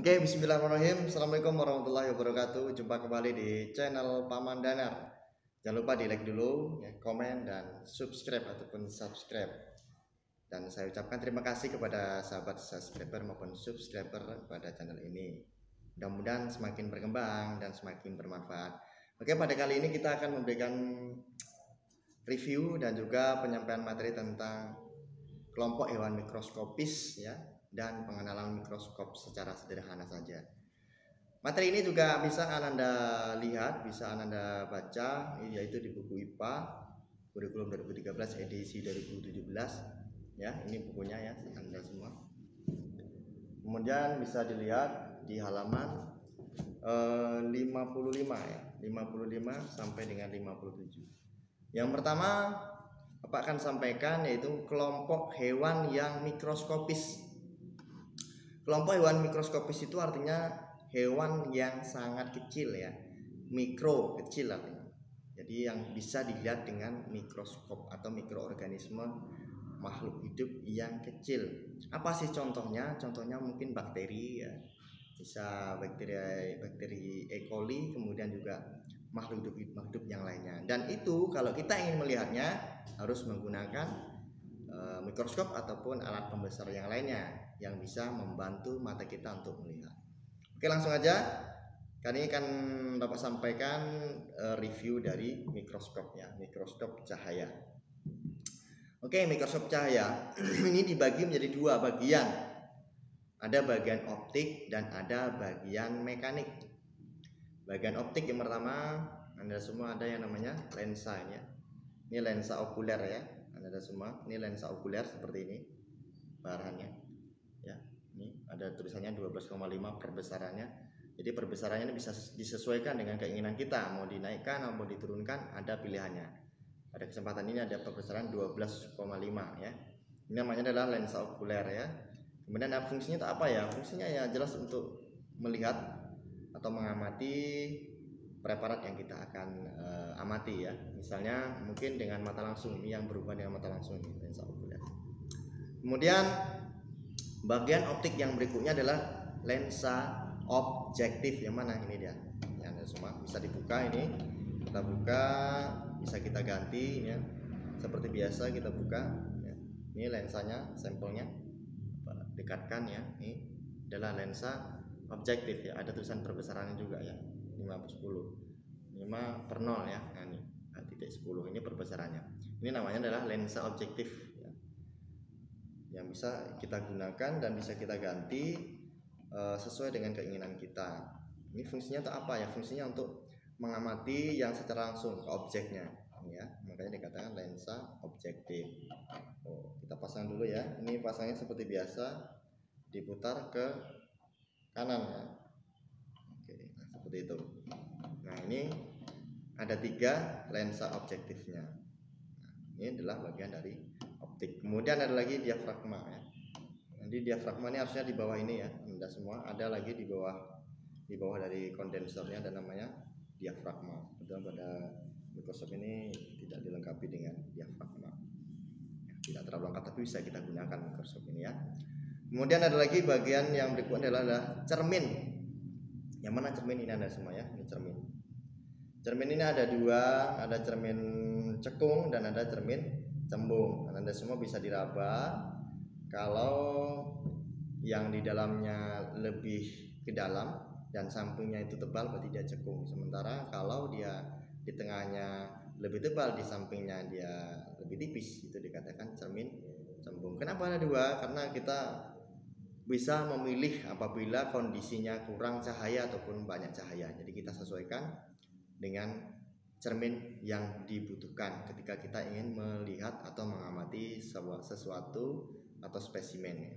Oke, bismillahirrahmanirrahim. Assalamualaikum warahmatullahi wabarakatuh. Jumpa kembali di channel Paman Danar. Jangan lupa di like dulu, ya, komen dan subscribe ataupun subscribe. Dan saya ucapkan terima kasih kepada sahabat subscriber maupun subscriber pada channel ini. Mudah-mudahan semakin berkembang dan semakin bermanfaat. Oke, pada kali ini kita akan memberikan review dan juga penyampaian materi tentang kelompok hewan mikroskopis, ya, dan pengenalan mikroskop secara sederhana saja. Materi ini juga bisa Anda lihat, bisa Anda baca, yaitu di buku IPA kurikulum 2013 edisi 2017, ya. Ini bukunya, ya, Anda semua. Kemudian bisa dilihat di halaman 55, ya, 55 sampai dengan 57. Yang pertama Bapak akan sampaikan yaitu kelompok hewan yang mikroskopis. Kelompok hewan mikroskopis itu artinya hewan yang sangat kecil, ya. Mikro, kecil artinya. Jadi yang bisa dilihat dengan mikroskop atau mikroorganisme makhluk hidup yang kecil. Apa sih contohnya? Contohnya mungkin bakteri, ya. Bisa bakteri E. coli, kemudian juga makhluk hidup yang lainnya. Dan itu kalau kita ingin melihatnya harus menggunakan mikroskop ataupun alat pembesar yang lainnya yang bisa membantu mata kita untuk melihat. Oke, langsung aja. Kali ini akan Bapak sampaikan review dari mikroskop, ya, mikroskop cahaya. Oke, mikroskop cahaya ini dibagi menjadi dua bagian. Ada bagian optik dan ada bagian mekanik. Bagian optik yang pertama, Anda semua ada yang namanya lensa, ya. Ini lensa okuler, ya. Anda semua, ini lensa okuler seperti ini bahannya, ya. Ini ada tulisannya 12,5 perbesarannya. Jadi perbesarannya ini bisa disesuaikan dengan keinginan kita, mau dinaikkan atau mau diturunkan, ada pilihannya. Pada kesempatan ini ada perbesaran 12,5, ya. Ini namanya adalah lensa okuler, ya. Kemudian fungsinya itu apa, ya? Fungsinya ya jelas untuk melihat atau mengamati preparat yang kita akan amati, ya. Misalnya mungkin dengan mata langsung, ini yang berhubungan dengan mata langsung, ini lensa okuler. Kemudian bagian optik yang berikutnya adalah lensa objektif. Yang mana ini dia? Ya, Anda semua bisa dibuka, ini kita buka, bisa kita ganti, ya. Seperti biasa kita buka, ya. Ini lensanya, sampelnya dekatkan, ya. Ini adalah lensa objektif, ya. Ada tulisan perbesarannya juga, ya. 5/10, 5/0, ya. Nah, ini titik 10 ini perbesarannya. Ini namanya adalah lensa objektif, ya, yang bisa kita gunakan dan bisa kita ganti sesuai dengan keinginan kita. Ini fungsinya untuk apa, ya? Fungsinya untuk mengamati yang secara langsung ke objeknya, ya. Makanya dikatakan lensa objektif. Kita pasang dulu, ya. Ini pasangnya seperti biasa, diputar ke kanan, ya. Oke, nah seperti itu. Nah, ini ada 3 lensa objektifnya. Nah, ini adalah bagian dari optik. Kemudian ada lagi diafragma, ya. Nanti diafragma ini harusnya di bawah ini, ya. Anda semua ada lagi di bawah dari kondensernya, dan namanya diafragma. Betul, pada mikroskop ini tidak dilengkapi dengan diafragma, ya, tidak terlalu lengkap, tapi bisa kita gunakan mikroskop ini, ya. Kemudian ada lagi bagian yang berikutnya adalah cermin. Yang mana cermin ini Anda semua, ya? Ini cermin. Cermin ini ada 2, ada cermin cekung dan ada cermin cembung. Anda semua bisa diraba. Kalau yang di dalamnya lebih ke dalam dan sampingnya itu tebal, berarti dia cekung. Sementara kalau dia di tengahnya lebih tebal, di sampingnya dia lebih tipis, itu dikatakan cermin cembung. Kenapa ada 2? Karena kita bisa memilih apabila kondisinya kurang cahaya ataupun banyak cahaya. Jadi kita sesuaikan dengan cermin yang dibutuhkan ketika kita ingin melihat atau mengamati sesuatu atau spesimen.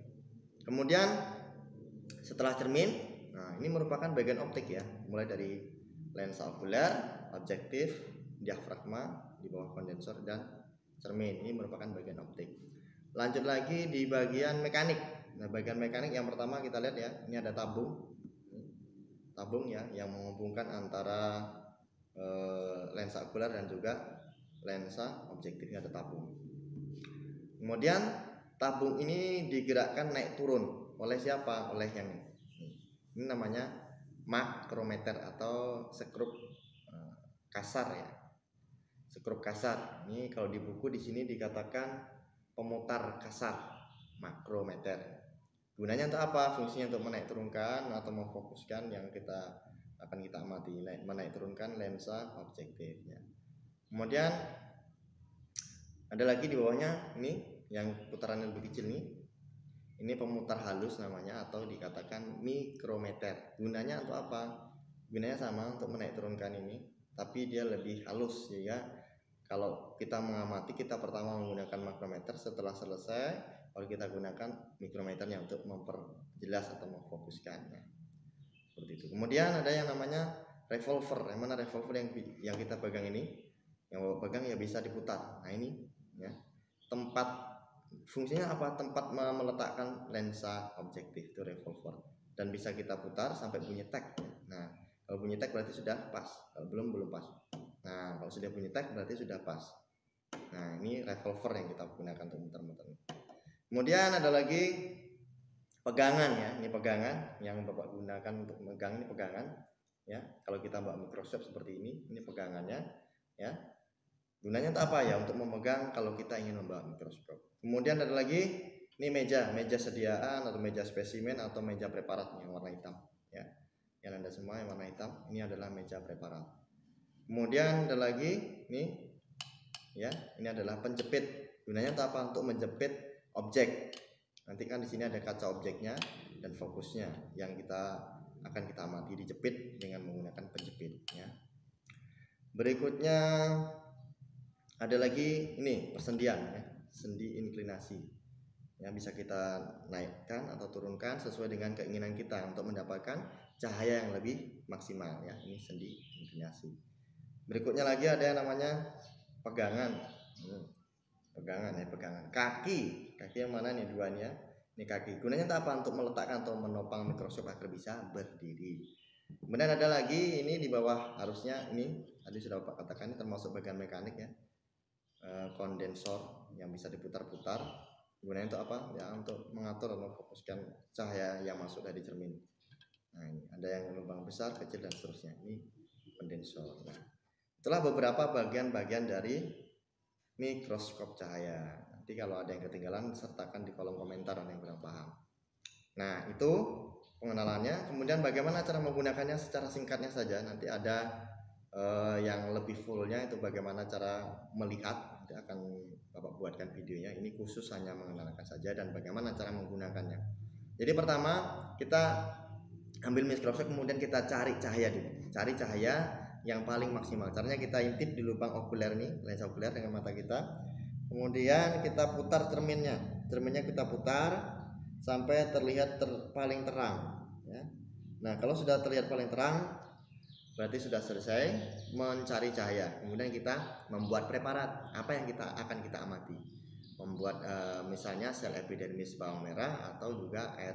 Kemudian setelah cermin, nah ini merupakan bagian optik, ya. Mulai dari lensa okuler, objektif, diafragma, di bawah kondensor, dan cermin. Ini merupakan bagian optik. Lanjut lagi di bagian mekanik. Nah, bagian mekanik yang pertama kita lihat, ya. Ini ada tabung, ya, yang menghubungkan antara lensa okuler dan juga lensa objektifnya, ada tabung. Kemudian tabung ini digerakkan naik turun oleh siapa? Oleh yang Ini namanya makrometer atau skrup kasar ya. Skrup kasar. Ini kalau di buku di sini dikatakan pemutar kasar, makrometer. Gunanya untuk apa? Fungsinya untuk menaik turunkan atau memfokuskan yang akan kita amati, menaik turunkan lensa objektif ya. Kemudian ada lagi di bawahnya ini yang putarannya lebih kecil nih. Ini pemutar halus namanya atau dikatakan mikrometer. Gunanya untuk apa? Gunanya sama untuk menaik turunkan ini, tapi dia lebih halus ya. Kalau kita mengamati, kita pertama menggunakan makrometer, setelah selesai baru kita gunakan mikrometernya untuk memperjelas atau memfokuskannya. Seperti itu. Kemudian ada yang namanya revolver. Yang mana revolver yang kita pegang ini? Yang Bapak pegang ya bisa diputar. Nah, ini ya. Fungsinya apa? Tempat meletakkan lensa objektif, itu revolver. Dan bisa kita putar sampai bunyi tag. Nah, kalau bunyi tag berarti sudah pas. Kalau belum pas. Nah, kalau sudah bunyi tag berarti sudah pas. Nah, ini revolver yang kita gunakan untuk muter-muter. Kemudian ada lagi pegangan ya. Ini pegangan yang Bapak gunakan untuk megang, ini pegangan ya. Kalau kita bawa mikroskop seperti ini pegangannya ya. Gunanya untuk apa ya? Untuk memegang kalau kita ingin membawa mikroskop. Kemudian ada lagi ini meja sediaan atau meja spesimen atau meja preparat yang warna hitam ya. Yang Anda semua yang warna hitam, ini adalah meja preparat. Kemudian ada lagi ini ya, ini adalah penjepit. Gunanya untuk apa? Untuk menjepit objek. Nanti kan di sini ada kaca objeknya dan fokusnya yang akan kita amati, dijepit dengan menggunakan penjepit ya. Berikutnya ada lagi ini persendian ya, sendi inklinasi. Yang bisa kita naikkan atau turunkan sesuai dengan keinginan kita untuk mendapatkan cahaya yang lebih maksimal ya. Ini sendi inklinasi. Berikutnya lagi ada yang namanya pegangan. Pegangan. Kaki yang mana nih duanya? Ini kaki. Gunanya untuk apa? Untuk meletakkan atau menopang mikroskop agar bisa berdiri. Kemudian ada lagi ini di bawah, harusnya ini tadi sudah Bapak katakan, ini termasuk bagian mekanik ya. Kondensor yang bisa diputar-putar. Gunanya untuk apa? Ya untuk mengatur atau memfokuskan cahaya yang masuk dari cermin. Nah, ini ada yang lubang besar, kecil dan seterusnya. Ini kondensor. Nah, itulah beberapa bagian-bagian dari mikroskop cahaya. Nanti kalau ada yang ketinggalan sertakan di kolom komentar, ada yang kurang paham. Nah, itu pengenalannya. Kemudian bagaimana cara menggunakannya secara singkatnya saja. Nanti ada yang lebih fullnya itu bagaimana cara melihat. Nanti akan Bapak buatkan videonya. Ini khusus hanya mengenalkan saja dan bagaimana cara menggunakannya. Jadi pertama kita ambil mikroskop, kemudian kita cari cahaya dulu. Cari cahaya yang paling maksimal. Caranya kita intip di lubang okuler nih, lensa okuler dengan mata kita. Kemudian kita putar cerminnya. Cerminnya kita putar sampai terlihat paling terang ya. Nah, kalau sudah terlihat paling terang berarti sudah selesai mencari cahaya. Kemudian kita membuat preparat. Apa yang akan kita amati? Membuat misalnya sel epidermis bawang merah atau juga air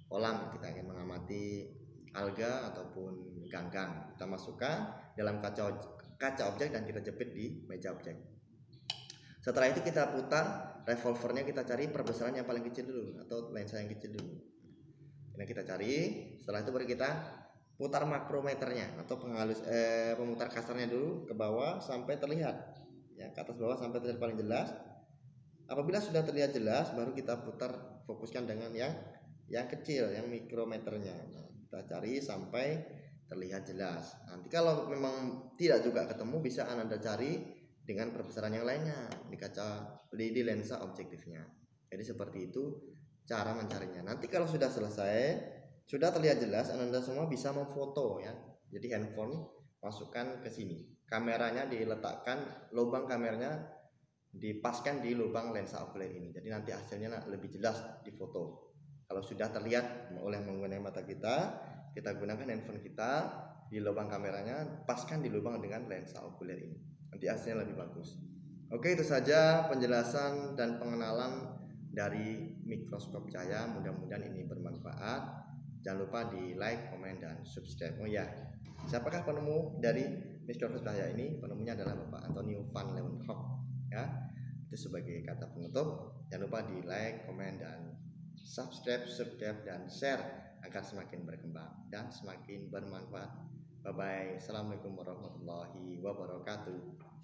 kolam. Kita ingin mengamati alga ataupun ganggang. Kita masukkan dalam kaca objek dan kita jepit di meja objek. Setelah itu kita putar revolvernya, kita cari perbesaran yang paling kecil dulu atau lensa yang kecil dulu. Ini kita cari. Setelah itu baru kita putar makrometernya atau pemutar kasarnya dulu ke bawah sampai terlihat ya, ke atas bawah sampai terlihat paling jelas. Apabila sudah terlihat jelas baru kita putar, fokuskan dengan yang kecil, yang mikrometernya. Nah, kita cari sampai terlihat jelas. Nanti kalau memang tidak juga ketemu, bisa Anda cari dengan perbesaran yang lainnya di lensa objektifnya. Jadi seperti itu cara mencarinya. Nanti kalau sudah selesai, sudah terlihat jelas, Anda semua bisa memfoto ya. Jadi handphone masukkan ke sini. Kameranya diletakkan, lubang kameranya dipaskan di lubang lensa okuler ini. Jadi nanti hasilnya lebih jelas di foto. Kalau sudah terlihat oleh menggunakan mata kita gunakan handphone kita di lubang kameranya, paskan di lubang dengan lensa okuler ini. Nanti hasilnya lebih bagus. Oke, itu saja penjelasan dan pengenalan dari mikroskop cahaya. Mudah-mudahan ini bermanfaat. Jangan lupa di like, komen, dan subscribe. Oh ya, siapakah penemu dari mikroskop cahaya ini? Penemunya adalah Bapak Antonio van Leeuwenhoek ya. Itu sebagai kata penutup. Jangan lupa di like, komen, dan subscribe, dan share agar semakin berkembang dan semakin bermanfaat. Bye bye. Assalamualaikum warahmatullahi wabarakatuh.